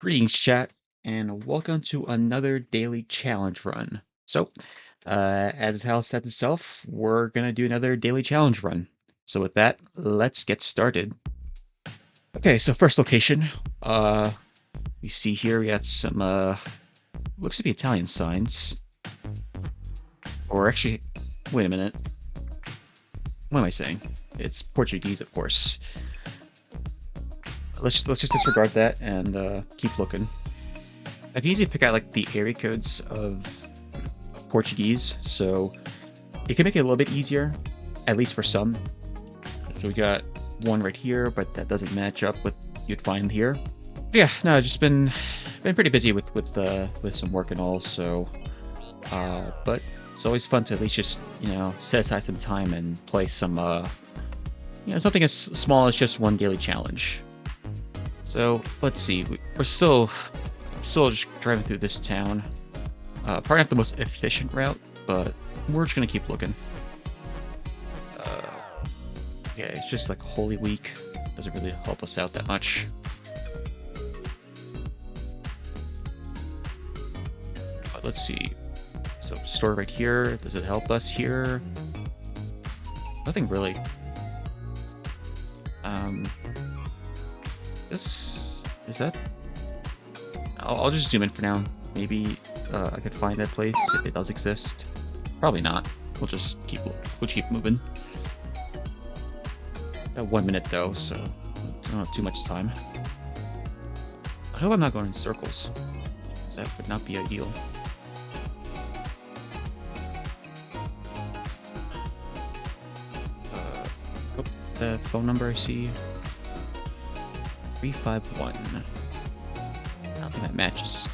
Greetings, chat, and welcome to another daily challenge run. As the house said itself, we're gonna do another daily challenge run. So, with that, let's get started. Okay, so first location, uh, you see here we got some, looks to be Italian signs. Or actually, wait a minute. What am I saying? It's Portuguese, of course. Let's just disregard that and keep looking. I can easily pick out like the area codes of Portuguese, so it can make it a little bit easier, at least for some. So we got one right here, but that doesn't match up with you'd find here. But yeah, no, I've just been pretty busy with some work and all, so but it's always fun to at least just set aside some time and play some something as small as just one daily challenge. So let's see, we're still just driving through this town. Probably not the most efficient route, but we're just gonna keep looking. Yeah, it's just like Holy Week. Doesn't really help us out that much. But let's see. So store right here. Does it help us here? Nothing really. This is that. I'll just zoom in for now. Maybe I could find that place if it does exist. Probably not. We'll just keep moving. Got 1 minute though, so I don't have too much time. I hope I'm not going in circles. That would not be ideal. The phone number I see. 351. I don't think that matches.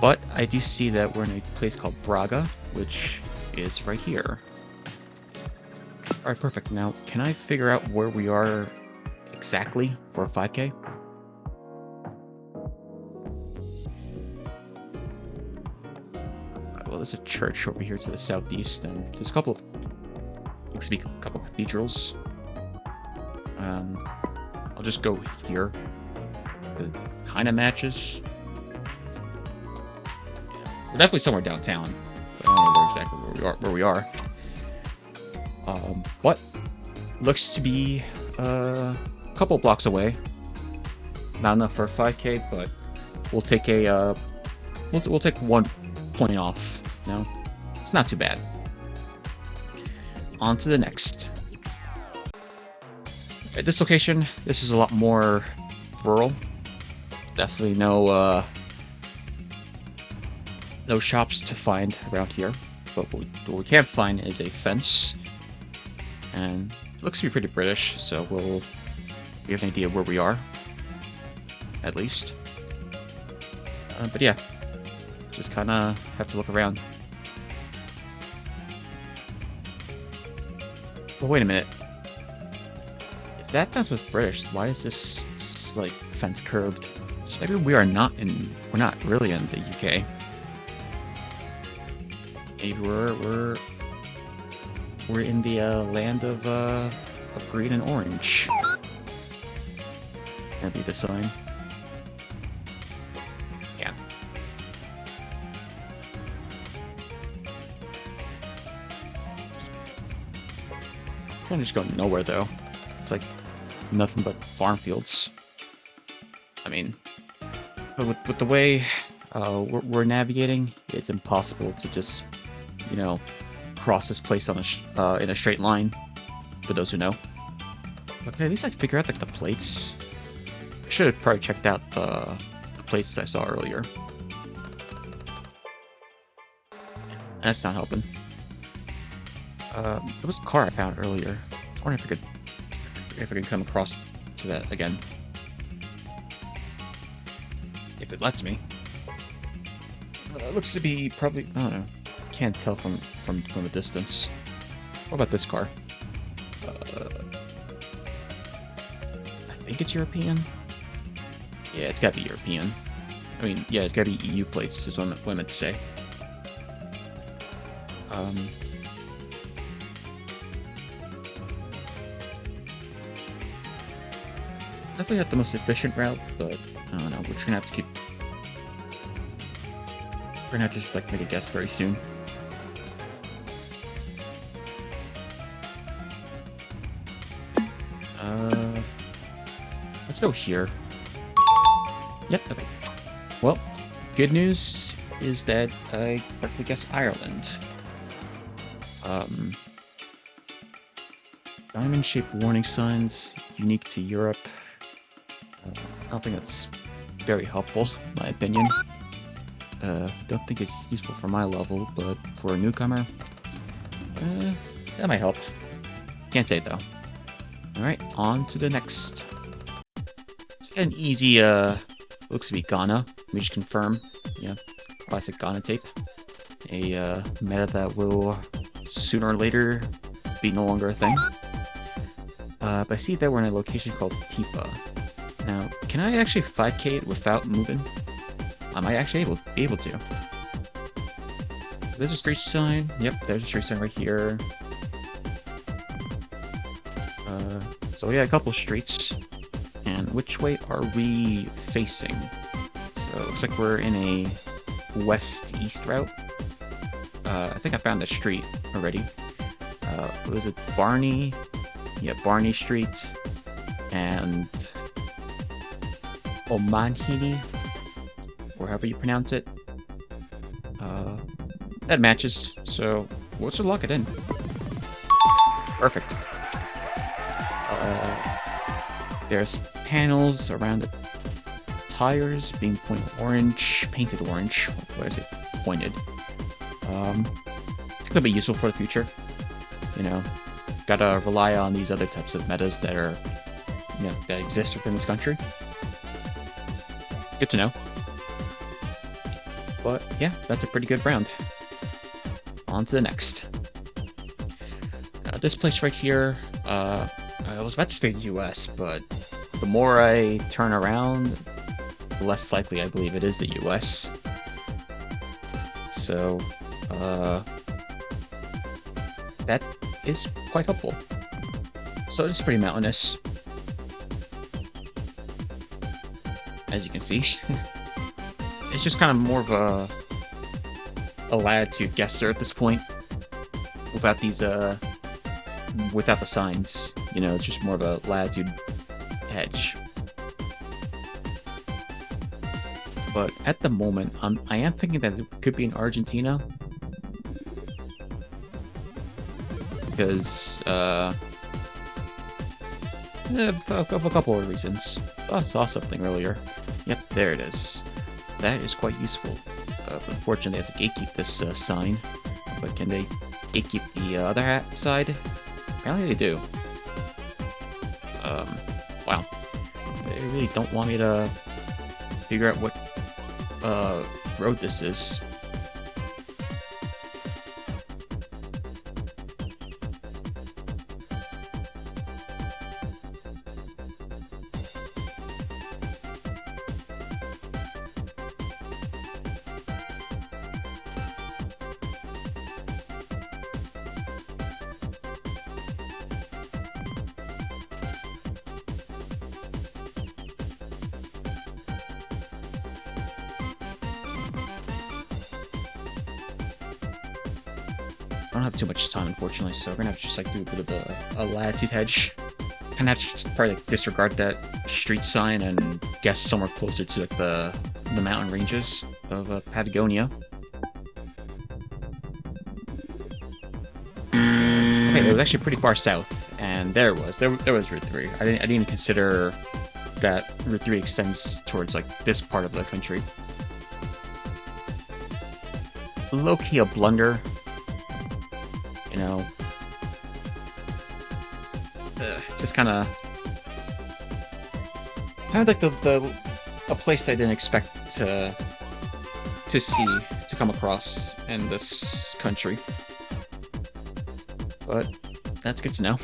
But I do see that we're in a place called Braga, which is right here. Alright, perfect. Now, can I figure out where we are exactly for a 5K? Well, there's a church over here to the southeast, and there's a couple of... looks to be a couple of cathedrals. I'll just go here. It kind of matches. We're definitely somewhere downtown, but I don't know exactly where we are. But looks to be a couple blocks away. Not enough for a 5K, but we'll take a we'll take 1 point off. It's not too bad. On to the next. At this location, this is a lot more rural. Definitely no shops to find around here, but what we can find is a fence, and it looks to be pretty British, so we have an idea where we are, at least. But yeah, just kind of have to look around. But wait a minute. If that fence was British, why is this like fence curved? So maybe we're not really in the UK. Maybe we're in the land of green and orange. That'd be the sign. Yeah. I'm just going nowhere though. It's like nothing but farm fields. I mean, with the way we're navigating, it's impossible to just cross this place on in a straight line. For those who know. Okay, at least I can figure out like the plates. I should have probably checked out the plates I saw earlier. That's not helping. There was a car I found earlier. I was wondering if I could come across to that again. If it lets me. It looks to be probably, I don't know. Can't tell from a distance. What about this car? I think it's European. Yeah, it's gotta be European. I mean, yeah, it's gotta be EU plates, is what I meant to say. Definitely not the most efficient route, but I don't know. We're just gonna have to keep. We're gonna have to just like make a guess very soon. Let's go here. Yep. Okay. Well, good news is that I correctly guessed Ireland. Diamond-shaped warning signs, unique to Europe. I don't think that's very helpful, in my opinion. Don't think it's useful for my level, but for a newcomer, that might help. Can't say though. Alright, on to the next. An easy, looks to be Ghana. Let me just confirm. Yeah, classic Ghana tape. A meta that will sooner or later be no longer a thing. But I see that we're in a location called Tifa. Now, can I actually 5k it without moving? Am I actually able to? There's a street sign. Yep, there's a street sign right here. So we got a couple streets. And which way are we facing? So it looks like we're in a west-east route. I think I found the street already. Was it Barney? Yeah, Barney Street. And Omanhini, or however you pronounce it. That matches, so let's just lock it in. Perfect. There's panels around the tires being painted orange. What is it? Pointed. Could be useful for the future. You know, gotta rely on these other types of metas that are, you know, that exist within this country. Good to know. But yeah, that's a pretty good round. On to the next. This place right here, I was about to say the US, but the more I turn around, the less likely I believe it is the US. So, that is quite helpful. So it's pretty mountainous, as you can see. It's just kind of more of a latitude guesser at this point, without these without the signs. You know, it's just more of a latitude hedge. But at the moment, I am thinking that it could be in Argentina, because of a couple of reasons. Oh, I saw something earlier. Yep, there it is. That is quite useful. But unfortunately, they have to gatekeep this sign. But can they gatekeep the other side? Apparently they do. Wow. They really don't want me to figure out what road this is. I don't have too much time, unfortunately, so we're gonna have to just like do a bit of a latitude hedge. Kind of have to just probably like disregard that street sign and guess somewhere closer to like the mountain ranges of Patagonia. Okay, it was actually pretty far south, and there it was. There was Route 3. I didn't even consider that Route 3 extends towards like this part of the country. Low-key a blunder. You know, just kind of like a place I didn't expect to come across in this country. But that's good to know.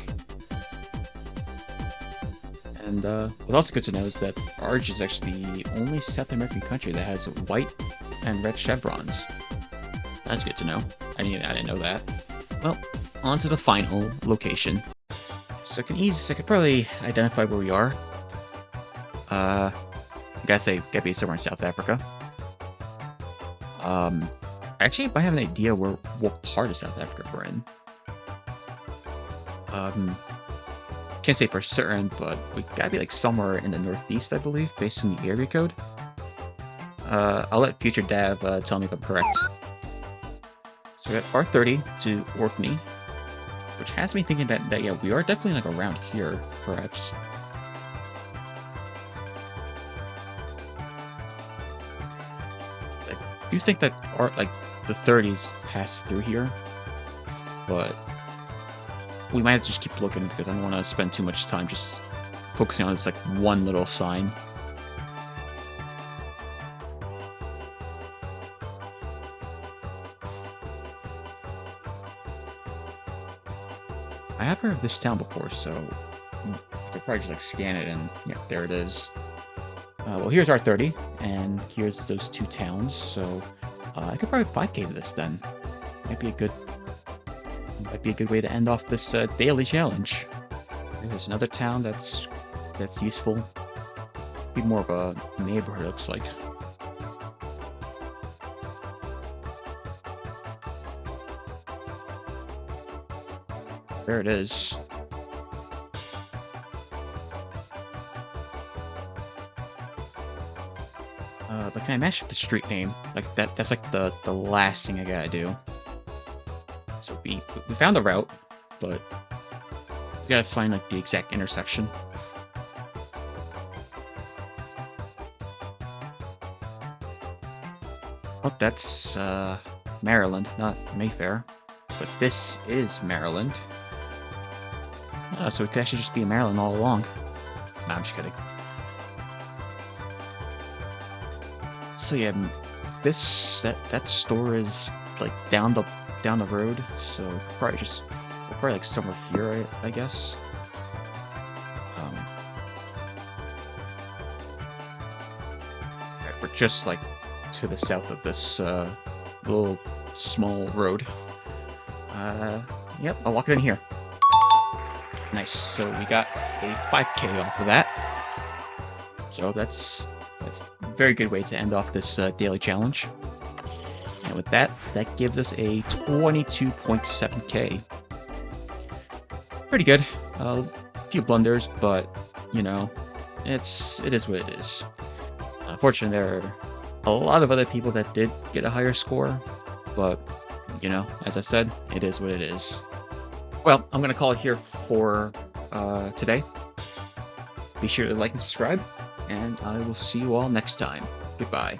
And what's also good to know is that Arge is actually the only South American country that has white and red chevrons. That's good to know. I didn't know that. Well, on to the final location. So I can probably identify where we are. I gotta say, gotta be somewhere in South Africa. Actually, I have an idea what part of South Africa we're in. Can't say for certain, but we gotta be like somewhere in the northeast, I believe, based on the area code. I'll let future Dav tell me if I'm correct. So we got R30 to Orkney, which has me thinking that yeah, we are definitely like around here, perhaps. I do think that the 30s pass through here, but we might have to just keep looking because I don't want to spend too much time just focusing on this like one little sign. I have heard of this town before, so I could probably just like scan it and yeah, there it is. Well, here's R30, and here's those two towns, so I could probably 5K this then. Might be a good way to end off this daily challenge. There's another town that's useful. Be more of a neighborhood, it looks like. There it is. But can I match the street name? Like that's like the last thing I gotta do. So we found the route, but we gotta find like the exact intersection. Oh, that's Maryland, not Mayfair. But this is Maryland. So it could actually just be in Maryland all along. Nah, I'm just kidding. So yeah, that store is like down the road, so we'll probably like somewhere here, I guess. Right, we're just like to the south of this little small road. Yep, I'll lock it in here. Nice. So we got a 5K off of that. So that's a very good way to end off this daily challenge. And with that gives us a 22.7K. Pretty good. A few blunders, but you know, it is what it is. Unfortunately, there are a lot of other people that did get a higher score, but you know, as I said, it is what it is. Well, I'm gonna call it here for today. Be sure to like and subscribe, and I will see you all next time. Goodbye.